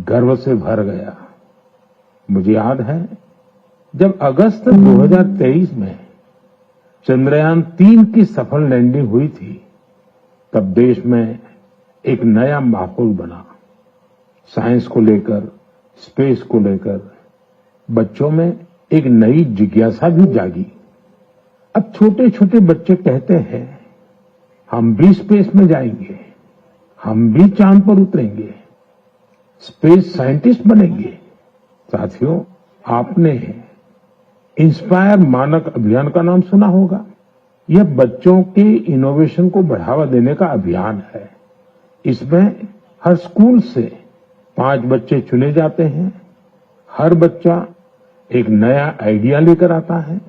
गर्व से भर गया। मुझे याद है जब अगस्त 2023 में चंद्रयान-3 की सफल लैंडिंग हुई थी, तब देश में एक नया माहौल बना। साइंस को लेकर, स्पेस को लेकर बच्चों में एक नई जिज्ञासा भी जागी। अब छोटे छोटे बच्चे कहते हैं, हम भी स्पेस में जाएंगे, हम भी चांद पर उतरेंगे, स्पेस साइंटिस्ट बनेंगे। साथियों, आपने इंस्पायर मानक अभियान का नाम सुना होगा। यह बच्चों के इनोवेशन को बढ़ावा देने का अभियान है। इसमें हर स्कूल से 5 बच्चे चुने जाते हैं। हर बच्चा एक नया आइडिया लेकर आता है।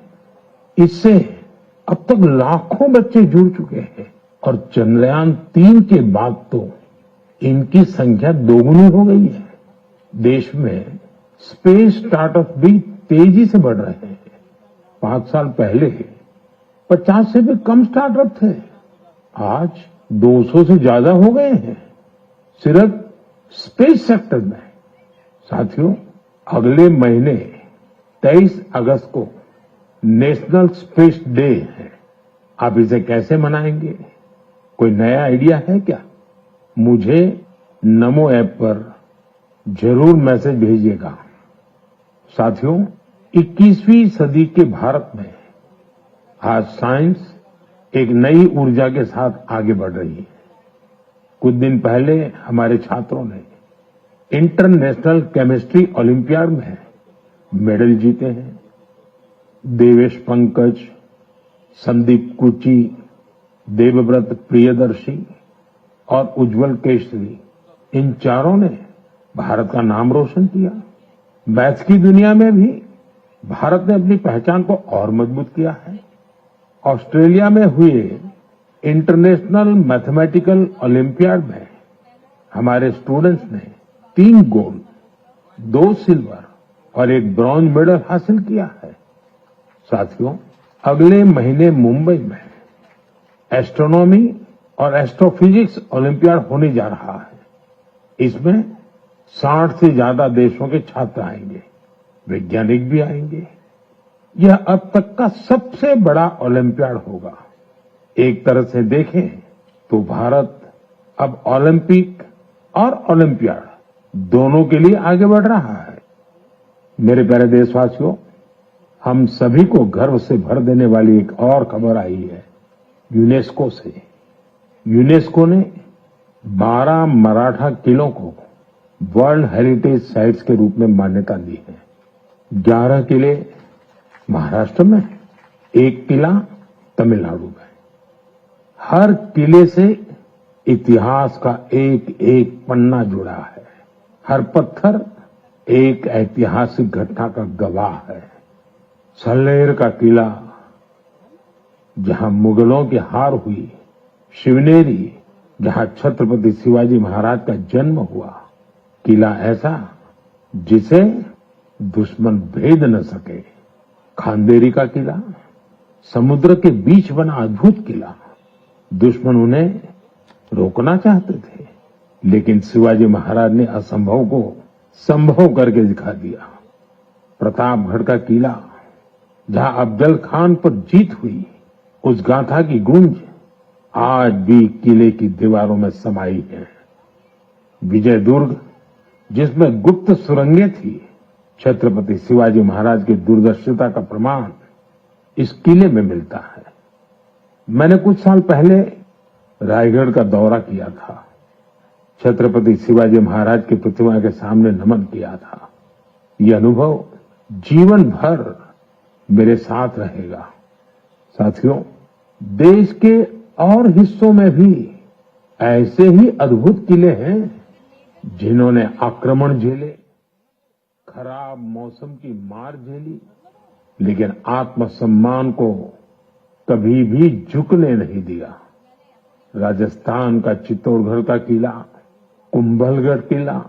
इससे अब तक लाखों बच्चे जुड़ चुके हैं और चंद्रयान-3 के बाद तो इनकी संख्या दोगुनी हो गई है। देश में स्पेस स्टार्टअप भी तेजी से बढ़ रहे हैं। 5 साल पहले 50 से भी कम स्टार्टअप थे, आज 200 से ज्यादा हो गए हैं सिर्फ स्पेस सेक्टर में। साथियों, अगले महीने 23 अगस्त को नेशनल स्पेस डे है। आप इसे कैसे मनाएंगे? कोई नया आइडिया है क्या? मुझे नमो ऐप पर जरूर मैसेज भेजिएगा। साथियों, 21वीं सदी के भारत में आज साइंस एक नई ऊर्जा के साथ आगे बढ़ रही है। कुछ दिन पहले हमारे छात्रों ने इंटरनेशनल केमिस्ट्री ओलंपियाड में मेडल जीते हैं। देवेश पंकज, संदीप कुची, देवव्रत प्रियदर्शी और उज्जवल केशरी, इन चारों ने भारत का नाम रोशन किया। मैथ्स की दुनिया में भी भारत ने अपनी पहचान को और मजबूत किया है। ऑस्ट्रेलिया में हुए इंटरनेशनल मैथमेटिकल ओलंपियाड में हमारे स्टूडेंट्स ने 3 गोल्ड, 2 सिल्वर और 1 ब्रॉन्ज मेडल हासिल किया है। साथियों, अगले महीने मुंबई में एस्ट्रोनॉमी और एस्ट्रोफिजिक्स ओलंपियाड होने जा रहा है। इसमें 60 से ज्यादा देशों के छात्र आएंगे, वैज्ञानिक भी आएंगे। यह अब तक का सबसे बड़ा ओलंपियाड होगा। एक तरह से देखें तो भारत अब ओलंपिक और ओलंपियाड दोनों के लिए आगे बढ़ रहा है। मेरे प्यारे देशवासियों, हम सभी को गर्व से भर देने वाली एक और खबर आई है यूनेस्को से। यूनेस्को ने 12 मराठा किलों को वर्ल्ड हेरिटेज साइट्स के रूप में मान्यता दी है। 11 किले महाराष्ट्र में, 1 किला तमिलनाडु में। हर किले से इतिहास का एक एक पन्ना जुड़ा है। हर पत्थर एक ऐतिहासिक घटना का गवाह है। सल्लेर का किला, जहां मुगलों की हार हुई, शिवनेरी, जहां छत्रपति शिवाजी महाराज का जन्म हुआ, किला ऐसा जिसे दुश्मन भेद न सके। खांदेरी का किला, समुद्र के बीच बना अद्भुत किला। दुश्मन उन्हें रोकना चाहते थे, लेकिन शिवाजी महाराज ने असंभव को संभव करके दिखा दिया। प्रतापगढ़ का किला, जहां अफजल खान पर जीत हुई, उस गाथा की गूंज आज भी किले की दीवारों में समाई है। विजय दुर्ग, जिसमें गुप्त सुरंगें थी, छत्रपति शिवाजी महाराज की दूरदर्शिता का प्रमाण इस किले में मिलता है। मैंने कुछ साल पहले रायगढ़ का दौरा किया था। छत्रपति शिवाजी महाराज की प्रतिमा के सामने नमन किया था। यह अनुभव जीवन भर मेरे साथ रहेगा। साथियों, देश के और हिस्सों में भी ऐसे ही अद्भुत किले हैं जिन्होंने आक्रमण झेले, खराब मौसम की मार झेली, लेकिन आत्मसम्मान को कभी भी झुकने नहीं दिया। राजस्थान का चित्तौड़गढ़ का किला, कुंभलगढ़ किला,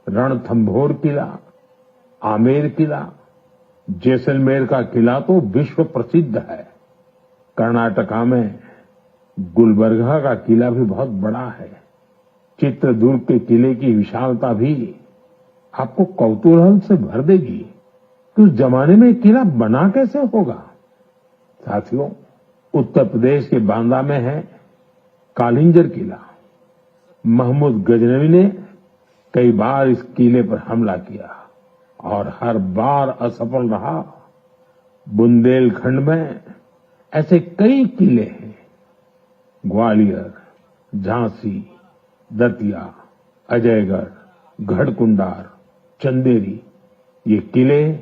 रणथंभौर किला, आमेर किला, जैसलमेर का किला तो विश्व प्रसिद्ध है। कर्नाटका में गुलबर्गा का किला भी बहुत बड़ा है। चित्रदुर्ग के किले की विशालता भी आपको कौतूहल से भर देगी कि उस जमाने में किला बना कैसे होगा। साथियों, उत्तर प्रदेश के बांदा में है कालिंजर किला। महमूद गजनवी ने कई बार इस किले पर हमला किया और हर बार असफल रहा। बुंदेलखंड में ऐसे कई किले हैं। ग्वालियर, झांसी, दतिया, अजयगढ़, गढ़कुंडार, चंदेरी, ये किले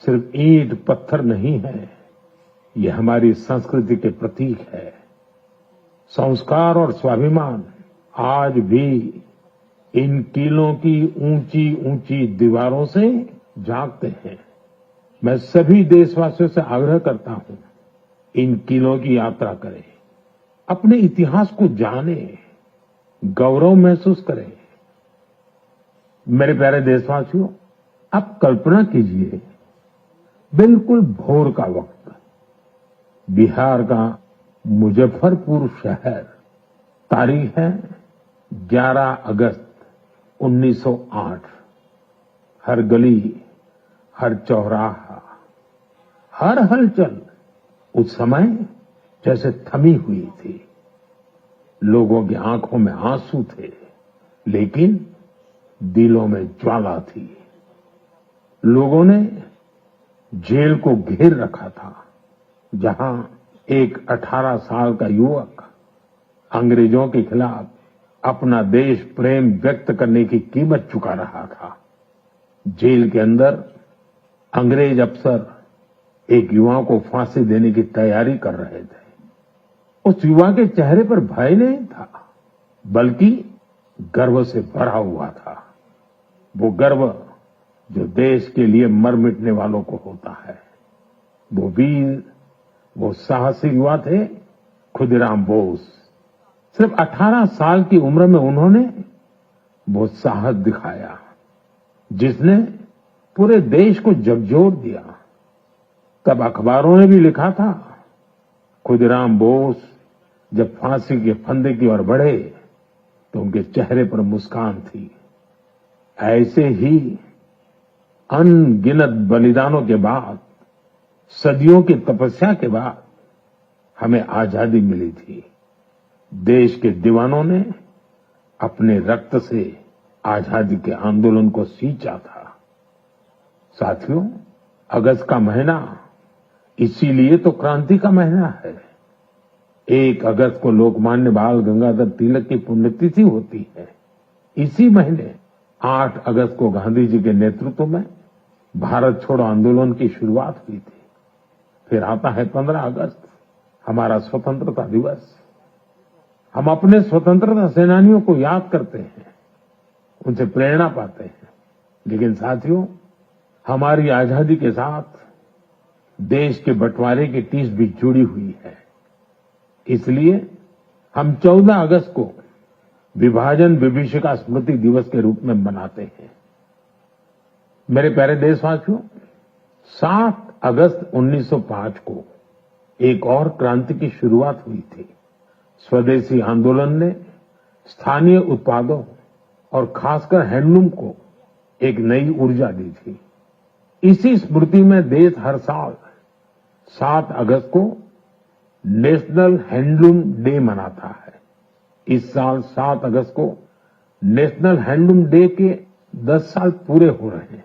सिर्फ ईंट पत्थर नहीं है, ये हमारी संस्कृति के प्रतीक है। संस्कार और स्वाभिमान आज भी इन किलों की ऊंची ऊंची दीवारों से जागते हैं। मैं सभी देशवासियों से आग्रह करता हूं, इन किलों की यात्रा करें, अपने इतिहास को जानें, गौरव महसूस करें। मेरे प्यारे देशवासियों, आप कल्पना कीजिए, बिल्कुल भोर का वक्त, बिहार का मुजफ्फरपुर शहर, तारीख है 11 अगस्त 1908। हर गली, हर चौराहा, हर हलचल उस समय जैसे थमी हुई थी। लोगों की आंखों में आंसू थे, लेकिन दिलों में ज्वाला थी। लोगों ने जेल को घेर रखा था, जहां एक 18 साल का युवक अंग्रेजों के खिलाफ अपना देश प्रेम व्यक्त करने की कीमत चुका रहा था। जेल के अंदर अंग्रेज अफसर एक युवा को फांसी देने की तैयारी कर रहे थे। उस युवा के चेहरे पर भय नहीं था, बल्कि गर्व से भरा हुआ था। वो गर्व जो देश के लिए मर मिटने वालों को होता है। वो वीर, वो साहसी युवा थे खुदीराम बोस। सिर्फ 18 साल की उम्र में उन्होंने वो साहस दिखाया जिसने पूरे देश को झकझोर दिया। तब अखबारों ने भी लिखा था, खुदीराम बोस जब फांसी के फंदे की ओर बढ़े तो उनके चेहरे पर मुस्कान थी। ऐसे ही अनगिनत बलिदानों के बाद, सदियों की तपस्या के बाद हमें आजादी मिली थी। देश के दीवानों ने अपने रक्त से आजादी के आंदोलन को सींचा था। साथियों, अगस्त का महीना इसीलिए तो क्रांति का महीना है। 1 अगस्त को लोकमान्य बाल गंगाधर तिलक की पुण्यतिथि होती है। इसी महीने 8 अगस्त को गांधी जी के नेतृत्व में भारत छोड़ो आंदोलन की शुरुआत हुई थी। फिर आता है 15 अगस्त, हमारा स्वतंत्रता दिवस। हम अपने स्वतंत्रता सेनानियों को याद करते हैं, उनसे प्रेरणा पाते हैं। लेकिन साथियों, हमारी आजादी के साथ देश के बंटवारे की टीस भी जुड़ी हुई है। इसलिए हम 14 अगस्त को विभाजन विभीषिका स्मृति दिवस के रूप में मनाते हैं। मेरे प्यारे देशवासियों, 7 अगस्त 1905 को एक और क्रांति की शुरुआत हुई थी। स्वदेशी आंदोलन ने स्थानीय उत्पादों और खासकर हैंडलूम को एक नई ऊर्जा दी थी। इसी स्मृति में देश हर साल 7 अगस्त को नेशनल हैंडलूम डे मनाता है। इस साल 7 अगस्त को नेशनल हैंडलूम डे के 10 साल पूरे हो रहे हैं।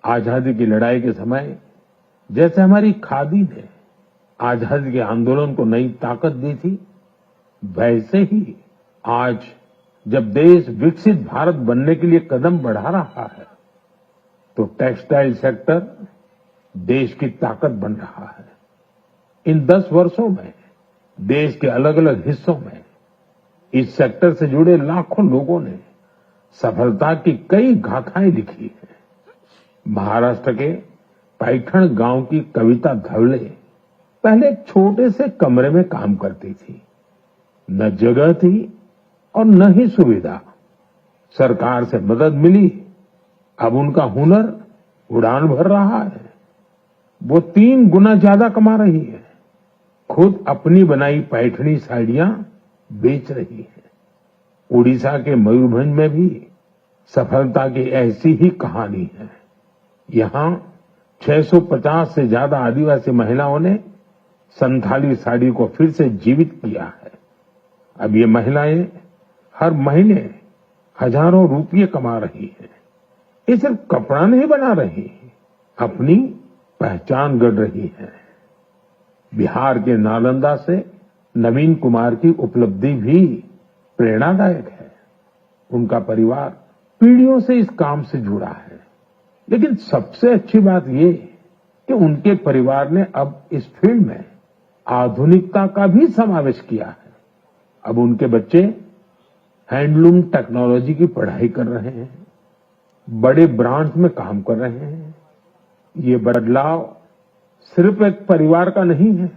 आजादी की लड़ाई के समय जैसे हमारी खादी ने आजादी के आंदोलन को नई ताकत दी थी, वैसे ही आज जब देश विकसित भारत बनने के लिए कदम बढ़ा रहा है, तो टेक्सटाइल सेक्टर देश की ताकत बन रहा है। इन 10 वर्षों में देश के अलग अलग हिस्सों में इस सेक्टर से जुड़े लाखों लोगों ने सफलता की कई गाथाएं लिखी हैं। महाराष्ट्र के पैठण गांव की कविता धवले पहले एक छोटे से कमरे में काम करती थी। न जगह थी और न ही सुविधा। सरकार से मदद मिली, अब उनका हुनर उड़ान भर रहा है। वो 3 गुना ज्यादा कमा रही है। खुद अपनी बनाई पैठणी साड़ियां बेच रही है। उड़ीसा के मयूरभंज में भी सफलता की ऐसी ही कहानी है। यहाँ 650 से ज्यादा आदिवासी महिलाओं ने संथाली साड़ी को फिर से जीवित किया है। अब ये महिलाएं हर महीने हजारों रुपये कमा रही हैं। ये सिर्फ कपड़ा नहीं बना रही, अपनी पहचान गढ़ रही है। बिहार के नालंदा से नवीन कुमार की उपलब्धि भी प्रेरणादायक है। उनका परिवार पीढ़ियों से इस काम से जुड़ा है, लेकिन सबसे अच्छी बात ये कि उनके परिवार ने अब इस फील्ड में आधुनिकता का भी समावेश किया है। अब उनके बच्चे हैंडलूम टेक्नोलॉजी की पढ़ाई कर रहे हैं, बड़े ब्रांड्स में काम कर रहे हैं। ये बदलाव सिर्फ एक परिवार का नहीं है,